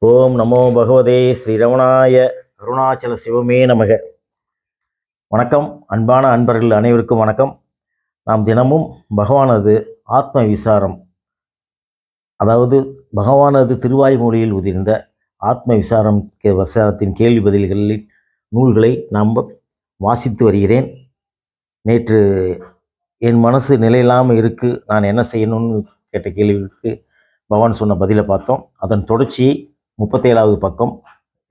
ஓம் நமோ பகவதே ஸ்ரீரமணாய அருணாச்சல சிவமே நமக. வணக்கம் அன்பான அன்பர்கள் அனைவருக்கும் வணக்கம். நாம் தினமும் பகவானது ஆத்ம விசாரம், அதாவது பகவானது திருவாய்மொழியில் உதிர்ந்த ஆத்ம விசாரத்தின் கேள்வி பதில்களின் நூல்களை நாம் வாசித்து வருகிறேன். நேற்று என் மனசு நிலையில்லாமல் இருக்குது, நான் என்ன செய்யணும்னு கேட்ட கேள்விக்கு பகவான் சொன்ன பதிலை பார்த்தோம். அதன் தொடர்ச்சியை 37வது பக்கம்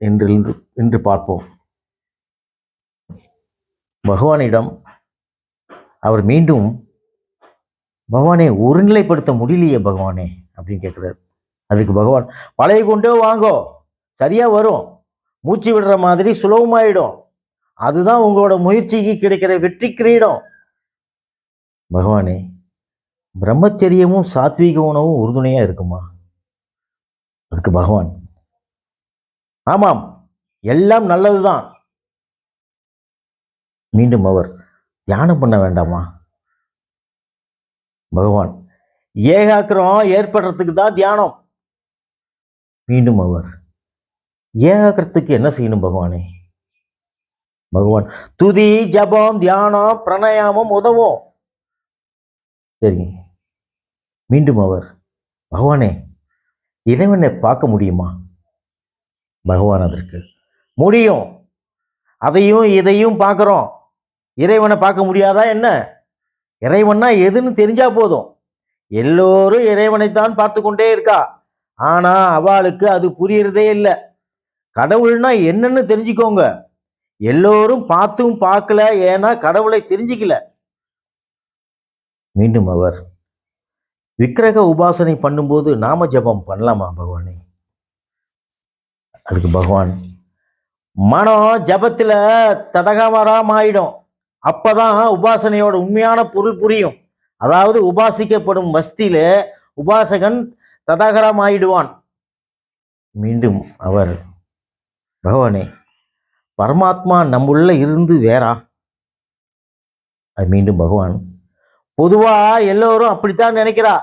என்று பார்ப்போம். பகவானிடம் அவர் மீண்டும், பகவானே ஒருநிலைப்படுத்த முடியலையே பகவானே அப்படின்னு கேட்குறாரு. அதுக்கு பகவான், பழைய கொண்டே வாங்கோ, சரியா வரும், மூச்சு விடுற மாதிரி சுலபமாயிடும், அதுதான் உங்களோட முயற்சிக்கு கிடைக்கிற வெற்றி கிரீடம். பகவானே, பிரம்மச்சரியமும் சாத்வீக உணவும் உறுதுணையா இருக்குமா? அதுக்கு பகவான், ஆமாம், எல்லாம் நல்லதுதான். மீண்டும் அவர், தியானம் பண்ண வேண்டாமா? பகவான், ஏகாக்கிரம் ஏற்படுறதுக்கு தான் தியானம். மீண்டும் அவர், ஏகாக்கிரத்துக்கு என்ன செய்யணும் பகவானே? பகவான், துதி, ஜபம், தியானம், பிராணாயாமம் உதவும். சரி. மீண்டும் அவர், பகவானே, இறைவனை பார்க்க முடியுமா? பகவான், அதற்கு முடியும், அதையும் இதையும் பார்க்குறோம், இறைவனை பார்க்க முடியாதா என்ன? இறைவன்னா எதுன்னு தெரிஞ்சா போதும். எல்லோரும் இறைவனைத்தான் பார்த்து கொண்டே இருக்கா, ஆனா அவளுக்கு அது புரியறதே இல்லை. கடவுள்னா என்னன்னு தெரிஞ்சுக்கோங்க. எல்லோரும் பார்த்தும் பார்க்கல, ஏன்னா கடவுளை தெரிஞ்சுக்கல. மீண்டும் அவர், விக்கிரக உபாசனை பண்ணும்போது நாம ஜபம் பண்ணலாமா பகவானே? அதுக்கு பகவான், மனம் ஜபத்துல தடகமரம் ஆயிடும், அப்பதான் உபாசனையோட உண்மையான பொருள் புரியும். அதாவது உபாசிக்கப்படும் மஸ்தியில உபாசகன் ததகரம் ஆயிடுவான். மீண்டும் அவர், பகவானே, பரமாத்மா நம்முள்ள இருந்து வேறா? மீண்டும் பகவான், பொதுவா எல்லோரும் அப்படித்தான் நினைக்கிறா.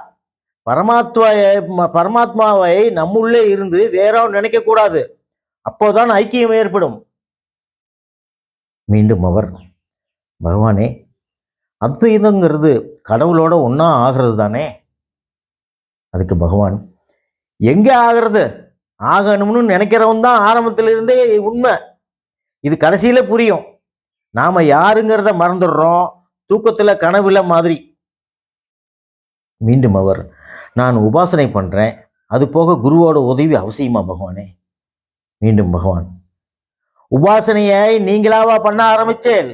பரமாத்மாவை நம்முள்ளே இருந்து வேற நினைக்க கூடாது, அப்போதான் ஐக்கியம் ஏற்படும். மீண்டும் அவர், பகவானே, அத்வைதங்கிறது கடவுளோட ஒன்னா ஆகிறது தானே? அதுக்கு பகவான், எங்க ஆகிறது? ஆகணும்னு நினைக்கிறவன் தான் ஆரம்பத்திலிருந்தே உண்மை, இது கடைசியில புரியும். நாம யாருங்கிறத மறந்துடுறோம், தூக்கத்துல கனவுல மாதிரி. மீண்டும் அவர், நான் உபாசனை பண்றேன், அது போக குருவோட உதவி அவசியமா பகவானே? மீண்டும் பகவான், உபாசனையை நீங்களாவா பண்ண ஆரம்பிச்சேன்?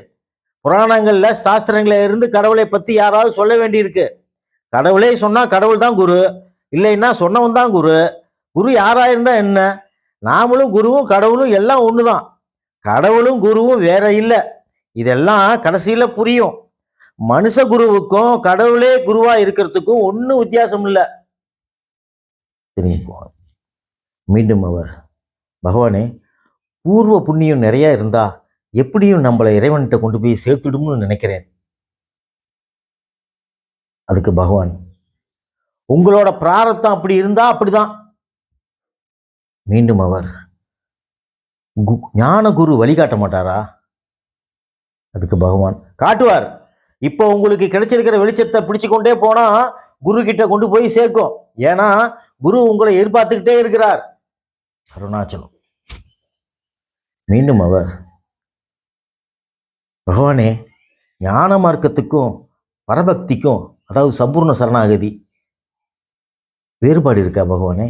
புராணங்கள்ல சாஸ்திரங்கள இருந்து கடவுளை பத்தி யாராவது சொல்ல வேண்டியிருக்கு. கடவுளே சொன்னா கடவுள் தான் குரு, இல்லைன்னா சொன்னவன் தான் குரு. குரு யாரா இருந்தா என்ன? நாமளும் குருவும் கடவுளும் எல்லாம் ஒண்ணுதான். கடவுளும் குருவும் வேற இல்லை, இதெல்லாம் கடைசியில புரியும். மனுஷ குருவுக்கும் கடவுளே குருவா இருக்கிறதுக்கும் ஒன்னும் வித்தியாசம் இல்லை. மீண்டும் அவர், பகவானே, பூர்வ புண்ணியம் நிறைய இருந்தா எப்படியும் நம்மளை இறைவன்கிட்ட கொண்டு போய் சேர்த்துடும்னு நினைக்கிறேன். அதுக்கு பகவான், உங்களோட பிராரத்தம் அப்படி இருந்தா அப்படிதான். மீண்டும் அவர், ஞான குரு வழிகாட்ட மாட்டாரா? அதுக்கு பகவான், காட்டுவார். இப்போ உங்களுக்கு கிடைச்சிருக்கிற வெளிச்சத்தை பிடிச்சு கொண்டே போனா குரு கிட்ட கொண்டு போய் சேர்க்கும். ஏன்னா குரு உங்களை எதிர்பார்த்துக்கிட்டே இருக்கிறார். அருணாச்சலம். மீண்டும் அவர், பகவானே, ஞான மார்க்கத்துக்கும் பரபக்திக்கும், அதாவது சம்பூர்ண சரணாகதி, வேறுபாடு இருக்கா பகவானே?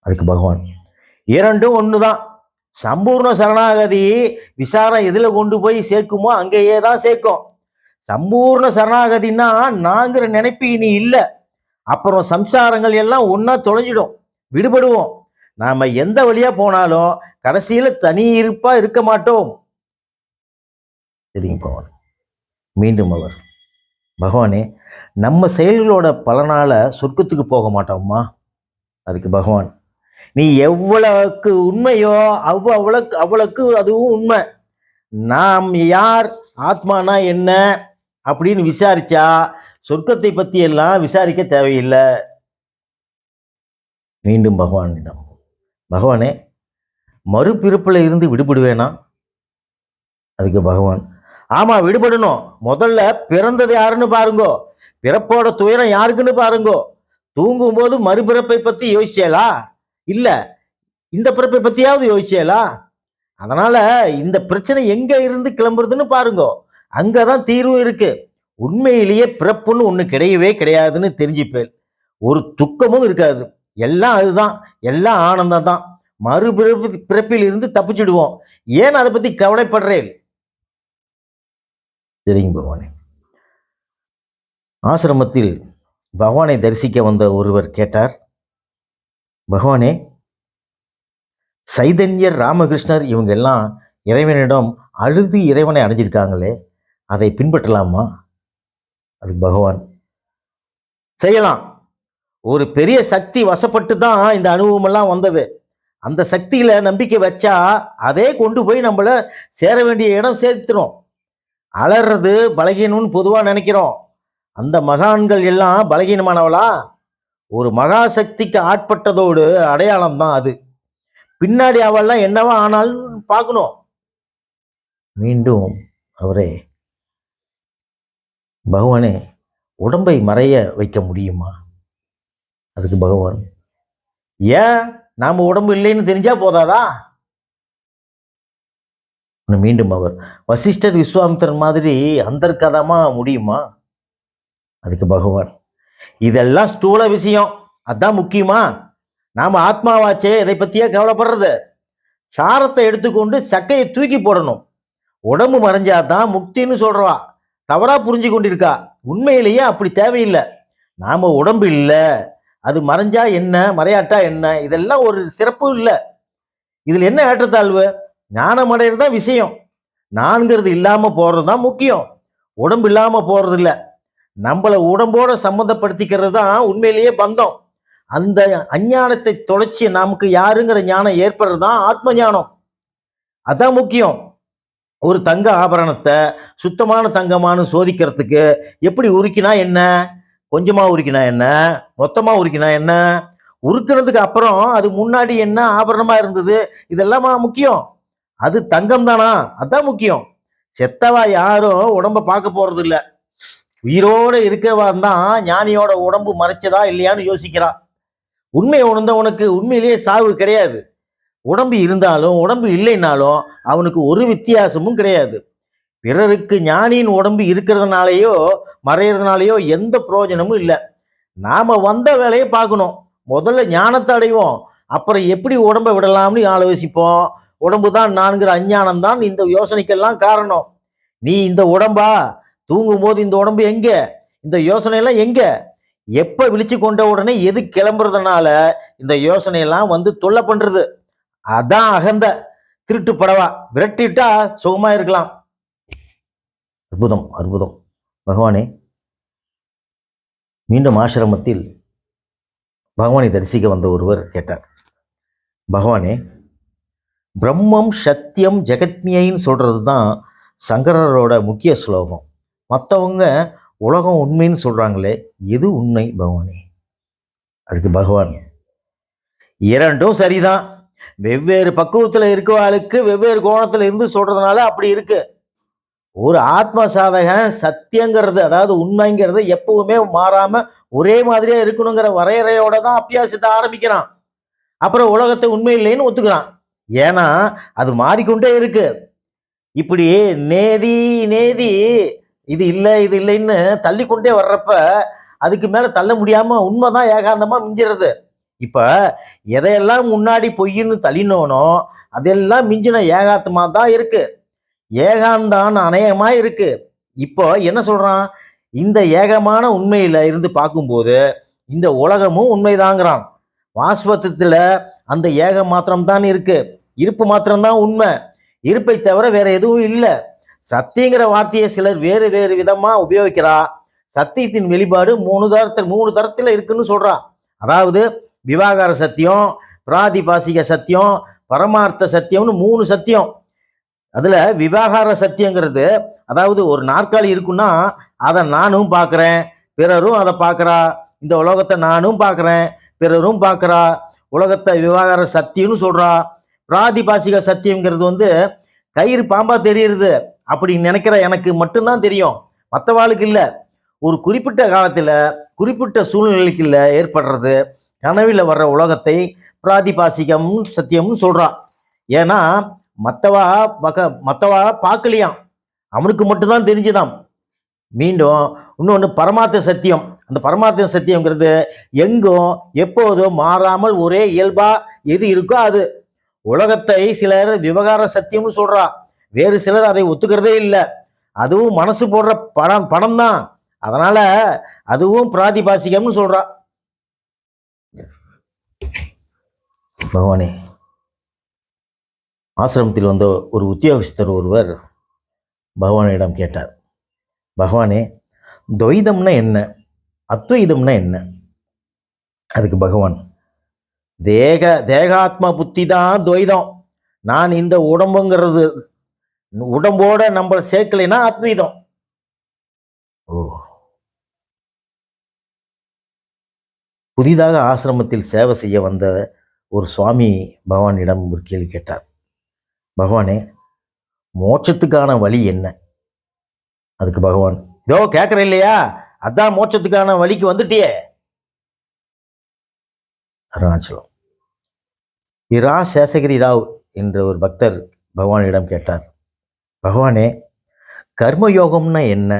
அதுக்கு பகவான், இரண்டும் ஒண்ணுதான். சம்பூர்ண சரணாகதி விசாரம் எதுல கொண்டு போய் சேர்க்குமோ அங்கேயே தான் சேர்க்கும். சம்பூர்ண சரணாகதினா நாங்கிற நினைப்பு இனி இல்லை. அப்புறம் சம்சாரங்கள் எல்லாம் ஒன்னா தொலைஞ்சிடும், விடுபடுவோம். நாம எந்த வழியா போனாலும் கடைசியில தனி இருப்பா இருக்க மாட்டோம். சரிங்க பகவான். மீண்டும் அவர், பகவானே, நம்ம செயல்களோட பலனால சொர்க்கத்துக்கு போக மாட்டோம்மா? அதுக்கு பகவான், நீ எவ்வளவுக்கு உண்மையோ அவ்வளவுக்கு அதுவும் உண்மை. நாம் யார், ஆத்மானா என்ன அப்படின்னு விசாரிச்சா சொர்க்கத்தை பத்தி எல்லாம் விசாரிக்க தேவையில்லை. மீண்டும் பகவானிடம், பகவானே, மறுபிறப்புல இருந்து விடுபடுவேனா? அதுக்கு பகவான், ஆமா விடுபடணும். முதல்ல பிறந்தது யாருன்னு பாருங்கோ, பிறப்போட துயரம் யாருக்குன்னு பாருங்கோ. தூங்கும் போது மறுபிறப்பை பத்தி யோசிச்சேலா? இல்ல. இந்த பிறப்பை பத்தியாவது யோசிச்சேலா? அதனால இந்த பிரச்சனை எங்க இருந்து கிளம்புறதுன்னு பாருங்கோ, அங்கதான் தீர்வு இருக்கு. உண்மையிலேயே பிறப்புன்னு ஒண்ணு கிடையவே கிடையாதுன்னு தெரிஞ்சுப்பேன். ஒரு துக்கமும் இருக்காது. எல்லாம் அதுதான், எல்லாம் ஆனந்தம் தான். பிறப்பில் இருந்து தப்பிச்சுடுவோம். ஏன் அதை பத்தி கவலைப்படுறேன்? சரிங்க பகவானே. ஆசிரமத்தில் பகவானை தரிசிக்க வந்த ஒருவர் கேட்டார், பகவானே, சைதன்யர், ராமகிருஷ்ணர் இவங்க எல்லாம் இறைவனிடம் அழுது இறைவனை அடைஞ்சிருக்காங்களே, அதை பின்பற்றலாமா? அதுக்கு பகவான், செய்யலாம். ஒரு பெரிய சக்தி வசப்பட்டு தான் இந்த அனுபவம் எல்லாம் வந்தது. அந்த சக்தியில நம்பிக்கை வச்சா அதே கொண்டு போய் நம்மள சேர வேண்டிய இடம் சேர்த்துரும். அலறது பலகீனம்னு பொதுவா நினைக்கிறோம். அந்த மகான்கள் எல்லாம் பலகீனமானவளா? ஒரு மகா சக்திக்கு ஆட்பட்டதோடு அடையாளம் தான் அது. பின்னாடி அவெல்லாம் என்னவா ஆனாலும் பார்க்கணும். மீண்டும் அவரே, பகவானே, உடம்பை மறைய வைக்க முடியுமா? அதுக்கு பகவான், ஏன் நாம உடம்பு இல்லைன்னு தெரிஞ்சா போதாதா? மீண்டும் அவர், வசிஷ்டர் விஸ்வாமித்திரன் மாதிரி அந்தர்கதமா முடியுமா? அதுக்கு பகவான், இதெல்லாம் ஸ்தூல விஷயம், அதான் முக்கியமா. நாம ஆத்மாவாச்சே, இதை பத்தியே கவலைப்படுறது. சாரத்தை எடுத்துக்கொண்டு சக்கையை தூக்கி போடணும். உடம்பு மறைஞ்சாதான் முக்தின்னு சொல்றவா தவறா புரிஞ்சு கொண்டிருக்கா. உண்மையிலேயே அப்படி தேவையில்லை. நாம உடம்பு இல்லை, அது மறைஞ்சா என்ன, மறையாட்டா என்ன, இதெல்லாம் ஒரு சிறப்பு இல்லை. இதுல என்ன ஏற்றத்தாழ்வு? ஞானம் அடைகிறது தான் விஷயம். நான்கிறது இல்லாம போறது தான் முக்கியம். உடம்பு இல்லாம போறது இல்லை. நம்மள உடம்போட சம்மந்தப்படுத்திக்கிறது தான் உண்மையிலேயே பந்தம். அந்த அஞ்ஞானத்தை தொலைச்சி நமக்கு யாருங்கிற ஞானம் ஏற்படுறது தான் ஆத்ம ஞானம். அதான் முக்கியம். ஒரு தங்க ஆபரணத்தை சுத்தமான தங்கமானு சோதிக்கிறதுக்கு எப்படி உருக்கினா என்ன, கொஞ்சமா உருக்கினா என்ன, மொத்தமா உருக்கினா என்ன, உருக்கினதுக்கு அப்புறம் அது முன்னாடி என்ன ஆபரணமா இருந்தது, இதெல்லாமா முக்கியம்? அது தங்கம் தானா? அதான் முக்கியம். செத்தவா யாரும் உடம்ப பார்க்க போறது இல்ல. உயிரோட இருக்கிறவா தான் ஞானியோட உடம்பு மறைச்சதா இல்லையான்னு யோசிக்கிறான். உண்மை உணர்ந்தவனுக்கு உண்மையிலேயே சாவு கிடையாது. உடம்பு இருந்தாலும் உடம்பு இல்லைன்னாலும் அவனுக்கு ஒரு வித்தியாசமும் கிடையாது. பிறருக்கு ஞானியின் உடம்பு இருக்கிறதுனாலயோ மறைகிறதுனாலயோ எந்த பிரயோஜனமும் இல்லை. நாம வந்த வேலையை பார்க்கணும். முதல்ல ஞானத்தை அடைவோம், அப்புறம் எப்படி உடம்பை விடலாம்னு ஆலோசிப்போம். உடம்பு தான் நான்கிற அஞ்ஞானம் தான் இந்த யோசனைக்கெல்லாம் காரணம். நீ இந்த உடம்பா? தூங்கும் போது இந்த உடம்பு எங்க? இந்த யோசனை எல்லாம் எங்க? எப்ப விழிச்சு கொண்ட உடனே எது கிளம்புறதுனால இந்த யோசனை எல்லாம் வந்து தொல்லை பண்றது. அதான் அகந்த திருட்டு படவா, விரட்டிட்டா சுகமா இருக்கலாம். அற்புதம், அற்புதம். பகவானே, மீண்டும் ஆசிரமத்தில் பகவானை தரிசிக்க வந்த ஒருவர் கேட்டார், பகவானே, பிரம்மம் சத்தியம் ஜெகத்மியைன்னு சொல்றது தான் சங்கரரோட முக்கிய ஸ்லோகம். மற்றவங்க உலகம் உண்மைன்னு சொல்றாங்களே, எது உண்மை பகவானே? அதுக்கு பகவான், இரண்டும் சரிதான். வெவ்வேறு பக்குவத்துல இருக்கவாளுக்கு வெவ்வேறு கோணத்துல இருந்து சொல்றதுனால அப்படி இருக்கு. ஒரு ஆத்ம சாதகன் சத்தியங்கிறது, அதாவது உண்மைங்கிறது எப்பவுமே மாறாம ஒரே மாதிரியா இருக்கணுங்கிற வரையறையோட தான் அபியாசத்தை ஆரம்பிக்கிறான். அப்புறம் உலகத்தை உண்மை இல்லைன்னு ஒத்துக்கிறான். ஏன்னா அது மாறிக்கொண்டே இருக்கு. இப்படி நேதி நேதி இது இல்லை இது இல்லைன்னு தள்ளி கொண்டே வர்றப்ப அதுக்கு மேல தள்ள முடியாம உண்மைதான் ஏகாந்தமா மிஞ்சிறது. இப்ப எதையெல்லாம் முன்னாடி பொய்ன்னு தள்ளினோனோ அதெல்லாம் மிஞ்சின ஏகாந்தமா தான் இருக்கு. ஏகாந்தான் அநேகமா இருக்கு. இப்போ என்ன சொல்றான்? இந்த ஏகமான உண்மையில இருந்து பார்க்கும்போது இந்த உலகமும் உண்மைதாங்கிறான். வாஸ்வத்துல அந்த ஏகம் மாத்திரம்தான் இருக்கு. இருப்பு மாத்திரம்தான் உண்மை. இருப்பை தவிர வேற எதுவும் இல்லை. சத்தியங்கிற வார்த்தையை சிலர் வேறு வேறு விதமா உபயோகிக்கிறா. சத்தியத்தின் வெளிப்பாடு மூணு தரத்துல இருக்குன்னு சொல்றா. அதாவது விவாகார சத்தியம், பிராதிபாசிக சத்தியம், பரமார்த்த சத்தியம்னு 3 சத்தியம். அதுல விவாகார சத்தியங்கிறது, அதாவது ஒரு நாற்காலி இருக்குன்னா அதை நானும் பார்க்கிறேன், பிறரும் அதை பார்க்கறா. இந்த உலகத்தை நானும் பார்க்கிறேன், பிறரும் பார்க்கறா. உலகத்தை விவகார சத்தியம்னு சொல்றா. பிராதிபாசிக சத்தியம்ங்கிறது கயிறு பாம்பா தெரியுது அப்படின்னு நினைக்கிற எனக்கு மட்டும்தான் தெரியும், மற்றவாளுக்கு இல்ல. ஒரு குறிப்பிட்ட காலத்துல குறிப்பிட்ட சூழ்நிலைக்கு இல்ல ஏற்படுறது கனவில் வர்ற உலகத்தை பிராதிபாசிகம் சத்தியம்னு சொல்றான். ஏன்னா மற்றவா மற்றவா பார்க்கலையாம், அவனுக்கு மட்டும்தான் தெரிஞ்சுதான். மீண்டும் இன்னொன்று பரமார்த்த சத்தியம். அந்த பரமார்த்த சத்தியம்ங்கிறது எங்கும் எப்போதும் மாறாமல் ஒரே இயல்பா எது இருக்கோ அது. உலகத்தை சிலர் விவகார சத்தியம்னு சொல்றா, வேறு சிலர் அதை ஒத்துக்கிறதே இல்லை. அதுவும் மனசு போடுற படம் தான், அதனால அதுவும் பிராதிபாசிகம்னு சொல்றா. பகவானே, ஆசிரமத்தில் வந்த ஒரு உத்தியோகஸ்தர் ஒருவர் பகவானிடம் கேட்டார், பகவானே, துவைதம்னா என்ன, அத்வைதம்னா என்ன? அதுக்கு பகவான், தேகாத்மா புத்தி தான் துவைதம். நான் இந்த உடம்புங்கிறது உடம்போட நம்ம சேர்க்கலைன்னா அத்வைதம். ஓ. புதிதாக ஆசிரமத்தில் சேவை செய்ய வந்த ஒரு சுவாமி பகவானிடம் ஒரு கேள்வி கேட்டார், பகவானே, மோட்சத்துக்கான வழி என்ன? அதுக்கு பகவான், இதோ கேட்கற இல்லையா, அதான் மோட்சத்துக்கான வழிக்கு வந்துட்டியே. அருணாச்சலம். இரா சேஷகிரி ராவ் என்ற ஒரு பக்தர் பகவானிடம் கேட்டார், பகவானே, கர்மயோகம்னா என்ன,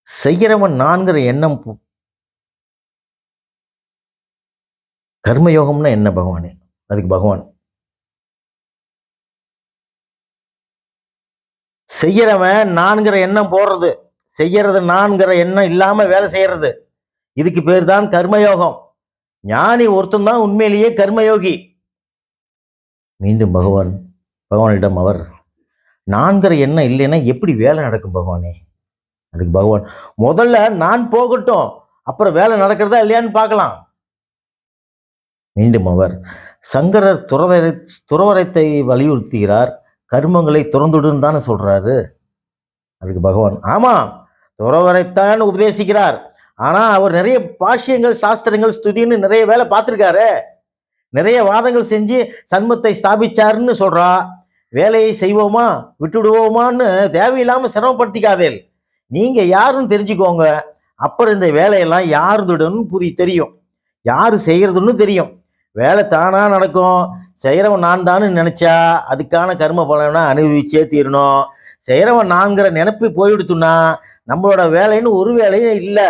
செய்கிறவன் நான்கிற எண்ணம், கர்மயோகம்னா என்ன பகவானே? அதுக்கு பகவான், செய்யறவன் நான்கிற எண்ணம் போடுறது, செய்யறது நான்கிற எண்ணம் இல்லாம வேலை செய்யறது, இதுக்கு பேர் தான் கர்மயோகம். ஞானி ஒருத்தன் தான் உண்மையிலேயே கர்மயோகி. மீண்டும் பகவானிடம் அவர், நான்கிற எண்ணம் இல்லைன்னா எப்படி வேலை நடக்கும் பகவானே? அதுக்கு பகவான், முதல்ல நான் போகட்டும், அப்புறம் வேலை நடக்கிறதா இல்லையான்னு பார்க்கலாம். மீண்டும் அவர், சங்கரர் துறவரத்தை வலியுறுத்துகிறார், கர்மங்களை துறந்துடுன்னு தானே சொல்றாரு. அதுக்கு பகவான், ஆமா, துறவரைத்தான் உபதேசிக்கிறார். ஆனா அவர் நிறைய பாஷ்யங்கள், சாஸ்திரங்கள், ஸ்துதின்னு நிறைய வேலை பார்த்திருக்காரு, நிறைய வாதங்கள் செஞ்சு சண்மத்தை ஸ்தாபிச்சாருன்னு சொல்றா. வேலையை செய்வோமா விட்டுடுவோமான்னு தேவையில்லாம சிரமப்படுத்திக்காதேல், நீங்க யாருன்னு தெரிஞ்சுக்கோங்க, அப்புறம் இந்த வேலையெல்லாம் யாருதுன்னு தெரியும், யாரு செய்யறதுன்னு தெரியும். வேலை தானா நடக்கும். செய்யறவன் நான் தான்னு நினைச்சா அதுக்கான கர்ம பலனை அனுபவிச்சே தீரணும். செய்யறவன் நான்கிற நினைப்பு போயிடுத்துனா நம்மளோட வேலைன்னு ஒரு வேலையும் இல்லை.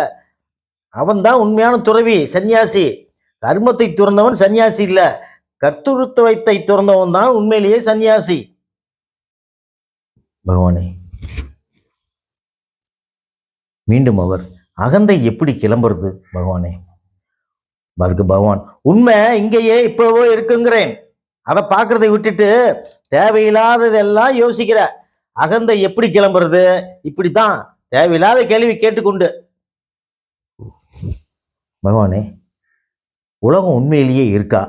அவன் தான் உண்மையான துறவி, சன்னியாசி. கர்மத்தை துறந்தவன் சன்னியாசி இல்ல, கர்த்தృత్వத்தை துறந்தவன் தான் உண்மையிலேயே சன்னியாசி. பகவானே, மீண்டும் அவர், அகந்தை எப்படி கிளம்புறது பகவானே? அதுக்கு பகவான், உண்மை இங்கேயே இப்பவோ இருக்குங்கிறேன், அதை பார்க்கறதை விட்டுட்டு தேவையில்லாததெல்லாம் யோசிக்கிற. அகந்தை எப்படி கிளம்புறது? இப்படித்தான் தேவையில்லாத கேள்வி கேட்டுக்கொண்டு. பகவானே, உலகம் உண்மையிலேயே இருக்கா?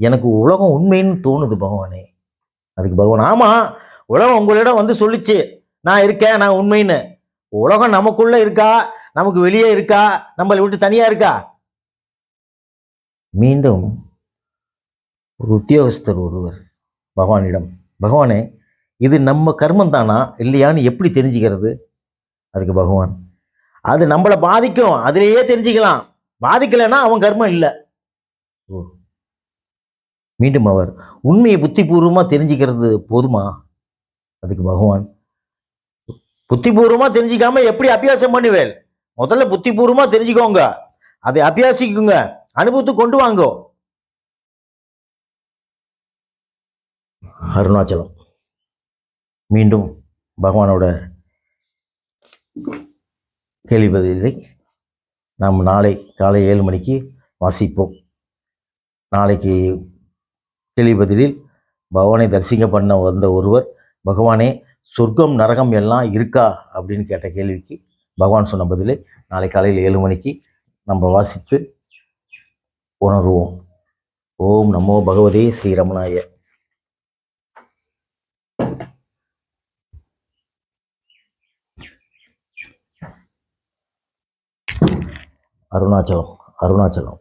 எனக்கு உலகம் உண்மைன்னு தோணுது பகவானே. அதுக்கு பகவான், ஆமா, உலகம் உங்களிடம் வந்து சொல்லிச்சு நான் இருக்கேன், நான் உண்மைன்னு. உலகம் நமக்குள்ள இருக்கா, நமக்கு வெளியே இருக்கா, நம்மளை விட்டு தனியா இருக்கா? மீண்டும் ஒரு உத்தியோகஸ்தர் ஒருவர் பகவானிடம், பகவானே, இது நம்ம கர்மம் தானா இல்லையான்னு எப்படி தெரிஞ்சுக்கிறது? அதுக்கு பகவான், அது நம்மளை பாதிக்கும், அதிலேயே தெரிஞ்சுக்கலாம், பாதிக்கலைன்னா அவன் கர்மம் இல்லை. மீண்டும் அவர், உண்மையை புத்திபூர்வமா தெரிஞ்சுக்கிறது போதுமா? அதுக்கு பகவான், புத்திபூர்வமா தெரிஞ்சிக்காம எப்படி அபியாசம் பண்ணுவேன்? முதல்ல புத்திபூர்வமா தெரிஞ்சுக்கோங்க, அதை அபியாசிக்குங்க, அனுபவத்துக்கு கொண்டு வாங்கோ. அருணாச்சலம். மீண்டும் பகவானோட கேள்வி பதிலை நாம் நாளை காலை 7 மணிக்கு வாசிப்போம். நாளைக்கு கேள்வி பதிலில் பகவானை தரிசிக்க பண்ண வந்த ஒருவர், பகவானே, சொர்க்கம் நரகம் எல்லாம் இருக்கா அப்படின்னு கேட்ட கேள்விக்கு பகவான் சொன்ன பதிலை நாளை காலையில் 7 மணிக்கு நம்ம வாசித்து உணர்வோம். ஓம் நமோ பகவதே ஸ்ரீரமணாய. அருணாச்சலம், அருணாச்சலம்.